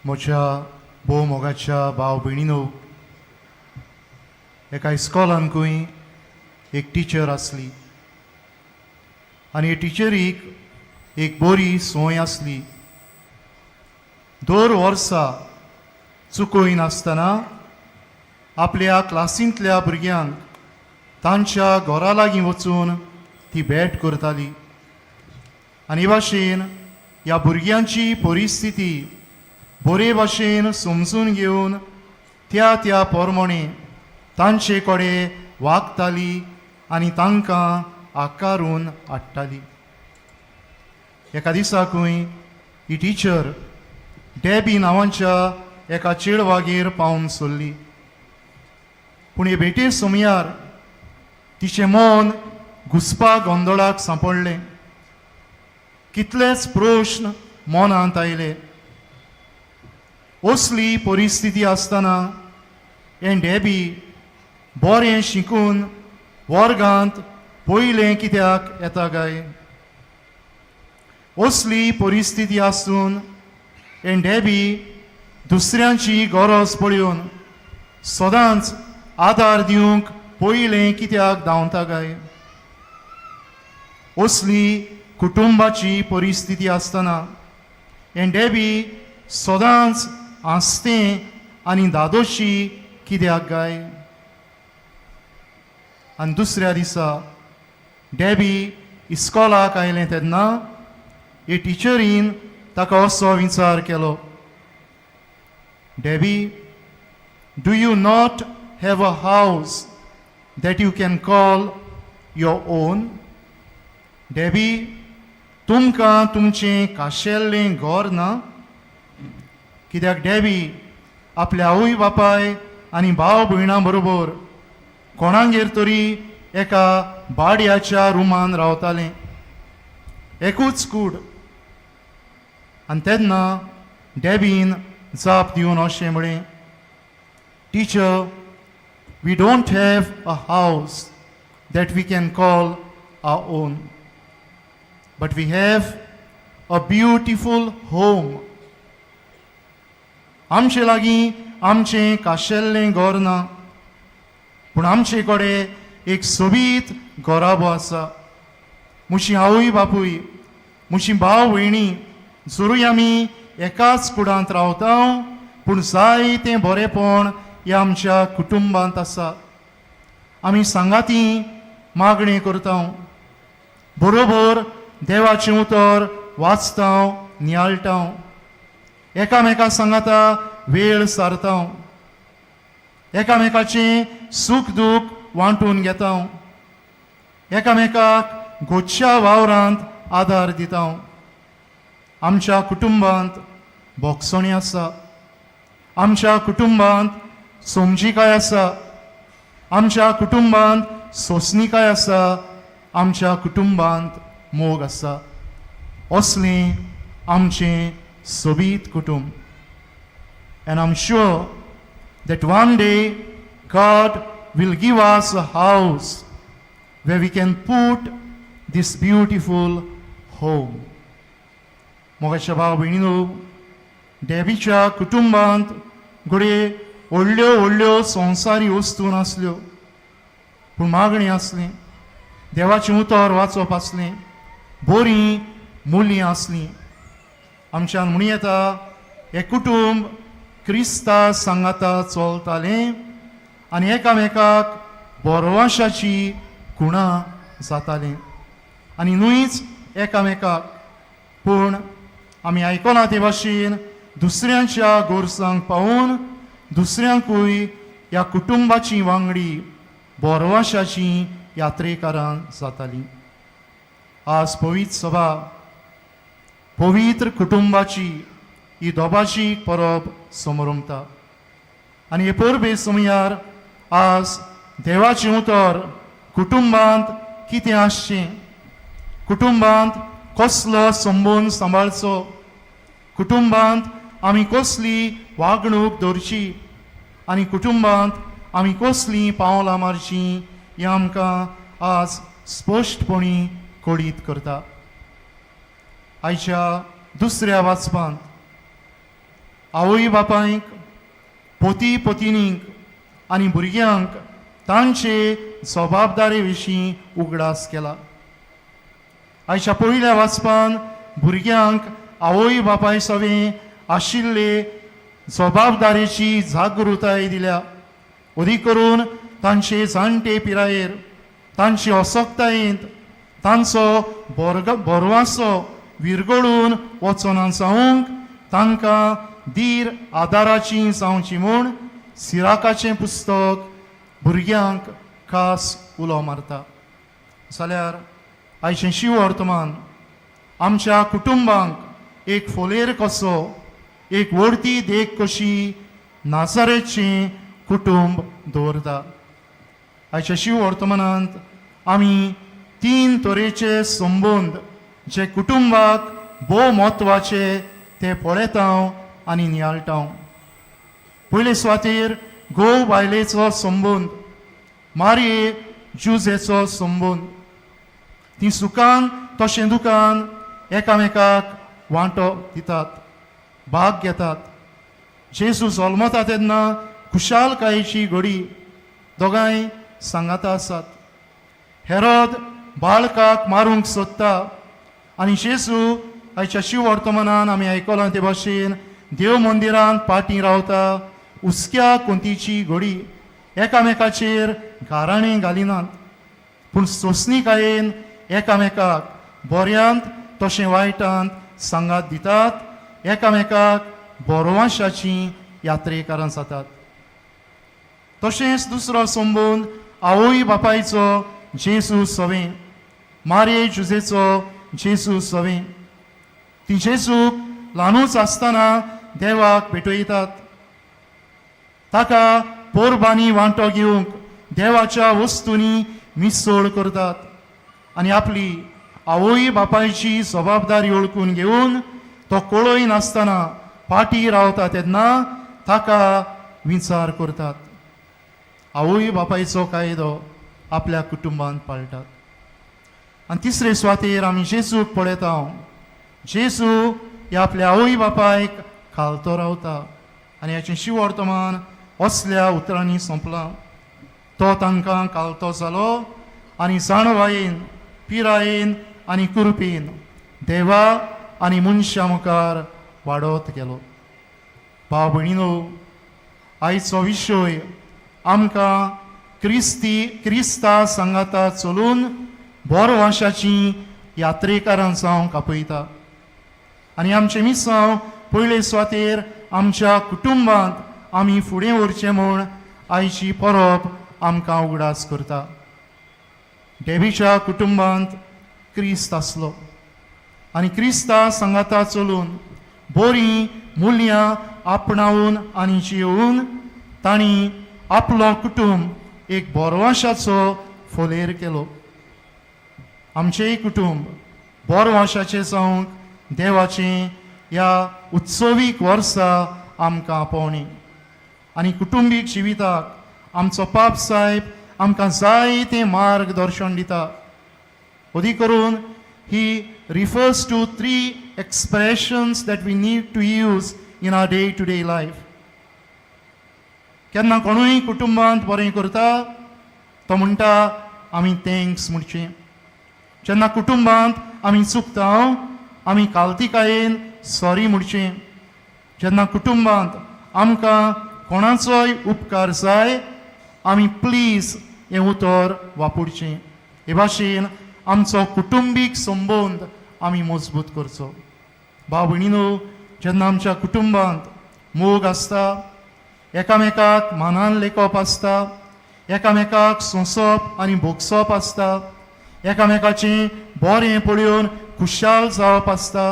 म्हज्या भोव मोगाच्या भाव भयणीनो, एका इस्कॉलांकूय एक टिचर आसली आनी हे टिचरीक एक बरी संवय आसली. दर वर्सा चुकोय नासतना आपल्या क्लासींतल्या भुरग्यांक तांच्या घरा लागीं वचून ती भेट करताली आनी हे भाशेन ह्या भुरग्यांची परिस्थिती बरे भाशेन समजून घेवन त्या त्या प्रमाणे तांचे कडेन वागताली आनी तांकां आकारून हाडटाली. एका दिसाकूय ही टिचर डॅबी नांवाच्या एका चेडवागेर पावून सरली. पूण हे भेटे समयार तिचें मन घुसपा गोंदळाक सांपडलें. कितलेच प्रश्न मनांत आयले. असली परिस्थिती आसतना हें डॅबी बरें शिकून वर्गांत पयलें कित्याक येता काय? असली परिस्थिती आसून हें डॅबी दुसऱ्यांची गरज पळयोवन सदांच आदार दिवंक पयलें कित्याक धांवता काय? असली कुटुंबाची परिस्थिती आसतना हें डॅबी सदांच आस्तें आनी दादोशी कित्याक काय? आनी दुसऱ्या दिसा डॅबी इस्कॉलाक आयलें तेन्ना हे टिचरीन ताका असो विचार केलो. Debbie, do you not have a house that you can call your own? Debbie, तुमकां तुमचें खाशेल्लें घर ना? कित्याक डॅबी आपल्या आवय बापाय आनी भाव भयणां बरोबर कोणागेर तरी एका भाड्याच्या रुमान रावतालें. एकूच कूड. आनी तेन्ना डॅबीन जाप दिवन अशें म्हळें, teacher, we don't have a house that we can call our own, but we have a beautiful home. आमचे लागीं आमचें खाशेल्लें घर ना, पूण आमचे कडेन एक सोबीत घोराबो आसा. म्हजी आवय बापूय, म्हजी भाव भयणी जरूय आमी एकाच कुडांत रावता, पूण जायतें बरेंपण हें आमच्या कुटुंबांत आसा. आमी सांगाती मागणी करता, बरोबर देवाचें उतर वाचता, नियाळटा, एकामेका सांगाता वेळ सारता, एकामेकाचें सूख दूख वांटून घेता, एकामेकाक गोडच्या वावरांत आदार दिता. आमच्या कुटुंबांत बोगसणी आसा. आमच्या कुटुंबांत समजीकाय आसा. आमच्या कुटुंबांत सोंसणीकाय आसा. आमच्या कुटुंबांत मोग आसा. असलें आमचें सोबीत कुटुंब. And I'm sure that one day God will give us a house where we can put this beautiful home. मोगाच्या भाव भयणीनो, डॅबीच्या कुटुंबांत घडये व्हडल्यो व्हडल्यो संवसारी वस्तू नासल्यो, पूण मागणी आसली, देवाचें उतर वाचप आसलें, बरीं मुल्यां आसलीं. आमच्यान म्हणूं येता हें कुटूंब क्रिस्ता सांगाता चलतालें आनी एकामेकाक बोरवाशाची खुणां जातालीं आनी न्हूच एकामेकाक, पूण आमी आयकलां ते भाशेन दुसऱ्यांच्या गोरसांक पावून दुसऱ्यांकूय ह्या कुटुंबाची वांगडी बोरवाशाची यात्रेकारां जातालीं. आज पवित्र सभा पवित्र कुटुंबाची ही दोबाची परब समोरमता आनी हे परबे समयार आज देवाचें उतर कुटुंबांत कितें आसचें, कुटुंबांत कसलो संबंद सांबाळचो, कुटुंबांत आमी कसली वागणूक दवरची आनी कुटुंबांत आमी कसलीं पावलां मारचीं हें आमकां आज स्पश्टपणी कळीत करता. आयच्या दुसऱ्या वाचपांत आवय बापायक, पोती पोतिनींक आनी भुरग्यांक तांचे जबाबदारे विशीं उगडास केला. आयच्या पयल्या वाचपान भुरग्यांक आवय बापाय सवें आशिल्ले जबाबदारेची जागृताय दिल्या. अदी करून तांचे जाणटे पिरायेर तांचे अशक्तायेंत तांचो बोरवासो विरगळून वचोना जावंक तांकां धीर आदाराची जावची म्हूण सिराकाचें पुस्तक भुरग्यांक खास उलो मारता. जाल्यार आयचें शिव वर्तमान आमच्या कुटुंबांक एक फोलेर कसो, एक व्हडती देख कशी नाजारेचें कुटुंब दवरता. आयच्या शिव वर्तमानांत आमी 3 तरेचे संबंद जे कुटुंबाक भोव म्हत्वाचे ते पळयतांव आनी नियाळटांव. पयले सुवातेर घोव बायलेचो संबंद, मारये जुजेचो संबंद. ती सुखान तशें दुखान एकामेकाक वांटो दितात, भाग घेतात. जेजू जल्मता तेन्ना खुशालकायेची घडी दोगांय सांगाता आसात. हेरोद बाळकाक मारूंक सोदता आनी जेजू आयच्या शिव वर्तमानान आमी आयकलां ते भाशेन देव मंदिरांत पाटी रावता. उस्क्या कोंतीची घडी एकामेकाचेर गाराणें घालिनात, पूण सोंसणीकायेन एकामेकाक बऱ्यांत तशें वायटांत सांगात दितात. एकामेकाक बोरवाशाची यात्रेकारां जातात. तशेंच दुसरो संबंद आवय बापायचो जेजू सवें, मारये जुजेचो जेजू सवें. ती जेजूक ल्हानूच आसतना देवाक भेटयतात. ताका पोरबानी वांटो घेवंक देवाच्या वस्तूंनी मिसळ करतात आनी आपली आवय बापायची जबाबदारी ओळखून घेवन तो कळय नासतना पाटी रावता तेन्ना ताका विचार करतात. आवय बापायचो कायदो आपल्या कुटुंबांत पाळटात. आनी तिसरे सुवातेर आमी जेजूक पळयता. जेजू ह्या आपल्या आवय बापायक खालतो रावता आनी हाचें शिव वर्तमान असल्या उतरांनी सोंपलां. तो तांकां खालतो जालो आनी जाणवायेन, पिरायेन आनी कृपेन देवा आनी मनशा मुखार वाडत गेलो. भाव भयणीनो, आयचो विशय आमकां क्रिस्ता सांगाता चलून बोरवाशाची यात्रेकारां जावंक आपयता. आनी आमचें मिसांव पयले सुवातेर आमच्या कुटुंबांत आमी फुडें व्हरचें म्हूण आयची परब आमकां उगडास करता. डेबीच्या कुटुंबांत क्रिस्त आसलो आनी क्रिस्ता सांगाता चलून बरीं मुल्यां आपणावून आनी जियोवन तांणी आपलो कुटुंब एक बोरवाशाचो फोलेर केलो. आमचेय कुटुंब बोरवाशाचें जावंक देवाचें ह्या उत्सवीक वर्सा आमकां आपोवणी. आनी कुटुंबीक जिविताक आमचो पाप साहेब आमकां जायतें मार्गदर्शन दिता. अदी करून ही refers to 3 expressions that we need to use in our day-to-day life. केन्ना कोणूय कुटुंबांत बरें करता तो म्हणटा आमी थँक्स म्हणचें. जेन्ना कुटुंबांत आमी चुकता आमी कालतिकायेन सॉरी म्हणचें. जेन्ना कुटुंबांत आमकां कोणाचोय उपकार जाय आमी प्लीज हें उतर वापरचें. हे भाशेन आमचो कुटुंबीक संबंद आमी मजबूत करचो. भाव भयणीनो, जेन्ना आमच्या कुटुंबांत मोग आसता, एकामेकाक मानान लेखप आसता, एकामेकाक सोंसप आनी भोगसप आसता, एकामेकाचें बरें पळयोवन खुशाल जावप आसता,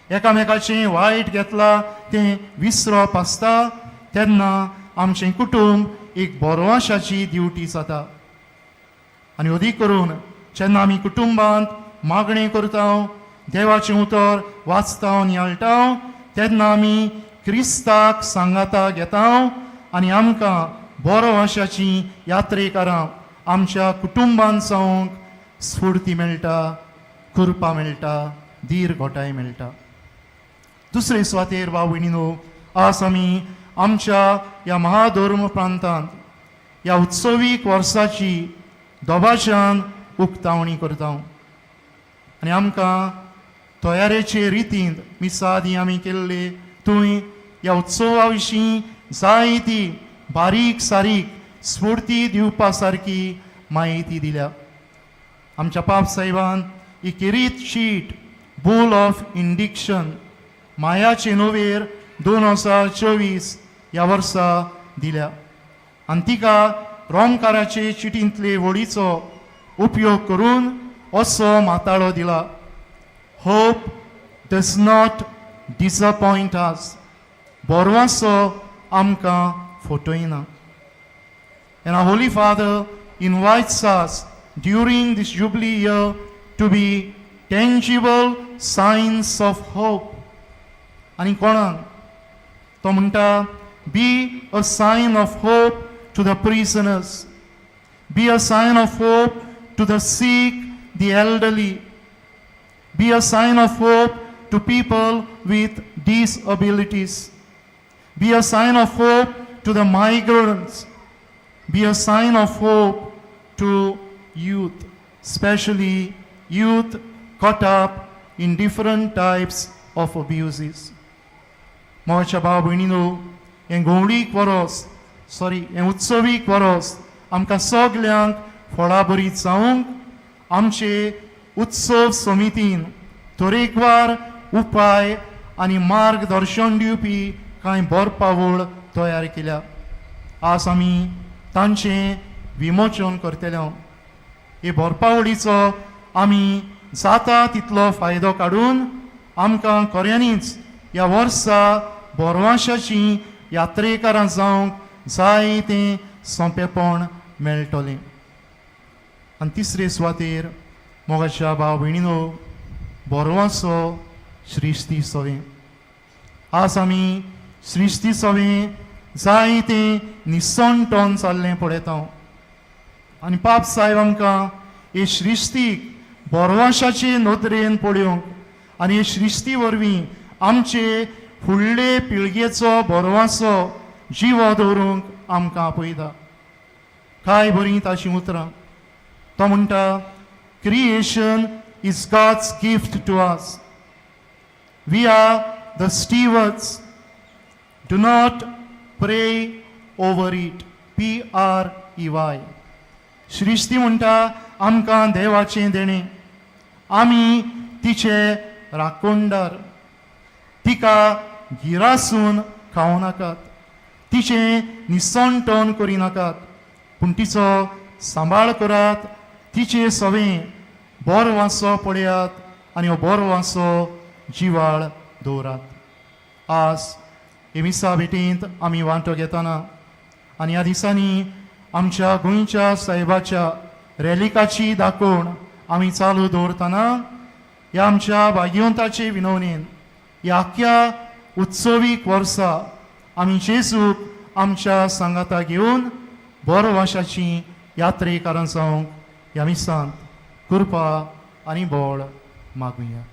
एकामेकाचें वायट घेतलां तें विसरप आसता, तेन्ना आमचें कुटुंब एक बोरवाशाची ड्युटी जाता. आनी अदीक करून जेन्ना आमी कुटुंबांत मागणें करता, देवाचें उतर वाचता नियाळटा, तेन्ना आमी क्रिस्ताक सांगाता घेता आनी आमकां बोरवाशाची यात्रेकारां आमच्या कुटुंबांत जावंक स्फूर्ती मेळटा, कृपा मेळटा, धीर घोटाय मेळटा. दुसरे सुवातेर भाव भयणीनो, आज आमी आमच्या ह्या महाधर्म प्रांतांत ह्या उत्सवीक वर्साची दोबाच्यान उक्तावणी करता आनी आमकां तयारेचे रितीन मिसादी आमी केल्ले थंय ह्या उत्सवा विशीं जायती बारीक सारीक स्फूर्ती दिवपा सारकी माहिती दिल्या. आमच्या पाप साहेबान ही किरीत शीट बुल ऑफ इंडिक्शन मायाचे नोवेर 2024 ह्या वर्सा दिल्या आनी तिका रोमकाराचे चिटींतले वळीचो उपयोग करून असो माताळो दिला. होप डज नॉट डिसअपॉयंट अस. बोरवासो आमकां फटयना. And our Holy Father invites us during this Jubilee year to be tangible signs of hope. आनी कोणाक तो म्हणटा, be a sign of hope to the prisoners. Be a sign of hope to the sick, the elderly. Be a sign of hope to people with disabilities. Be a sign of hope to the migrants. Be a sign of hope to youth, especially youth caught up in different types of abuses. मोच्या भाव भयणीनो, हें गवळीक वरोस हें उत्सवीक वरोस आमकां सगल्यांक फळां बरी जावंक आमचे उत्सव समितीन तरेकवार उपाय आनी मार्गदर्शन दिवपी कांय बरपावळ तयार केल्या. आज आमी तांचें विमोचन करतले. हे बरपावळीचो आमी जाता तितलो फायदो काडून आमकां खऱ्यांनीच ह्या वर्सा बोरवाशाची यात्रेकारां जावंक जायतें सोंपेपण मेळटलें. आनी तिसरे सुवातेर मोगाच्या भाव भयणीनो, बोरवासो श्रिस्ती सोवें. आज आमी श्रिस्ती सोवें जायतें निसंटोन चाललें पळयता आनी पाप साहेब आमकां हे श्रिस्तीक बोरवाशाचे नदरेन पळोवंक आनी हे श्रिस्ती वरवीं आमचे फुडले पिळगेचो बोरवासो जिवो दवरूंक आमकां आपयता. काय बरीं ताचीं उतरां. तो म्हणटा, creation is God's gift to us. We are the stewards. Do not pray over it. PREY. श्रिस्ती म्हणटा आमकां देवाचें देणें. आमी तिचे राखणदार. तिका गिरासून खावं नाकात. तिचें निसंटोन करी नाकात, पूण तिचो सांबाळ करात. तिचे सवें बोरवासो पळयात आनी हो बोरवासो जिवाळ दवरात. आज हे मिसा भेटेंत आमी वांटो घेतना आनी ह्या दिसांनी आमच्या गोंयच्या साहेबाच्या रॅलिकाची दाखोवन आमी चालू दवरतना ह्या आमच्या भाग्यवंताचे विनवणेन ह्या आख्या उत्सवीक वर्सा आमी जेजूक आमच्या सांगाता घेवन बोरवाशाची यात्रेकारां जावंक ह्या मिसांत कृपा आनी बोळ मागुया.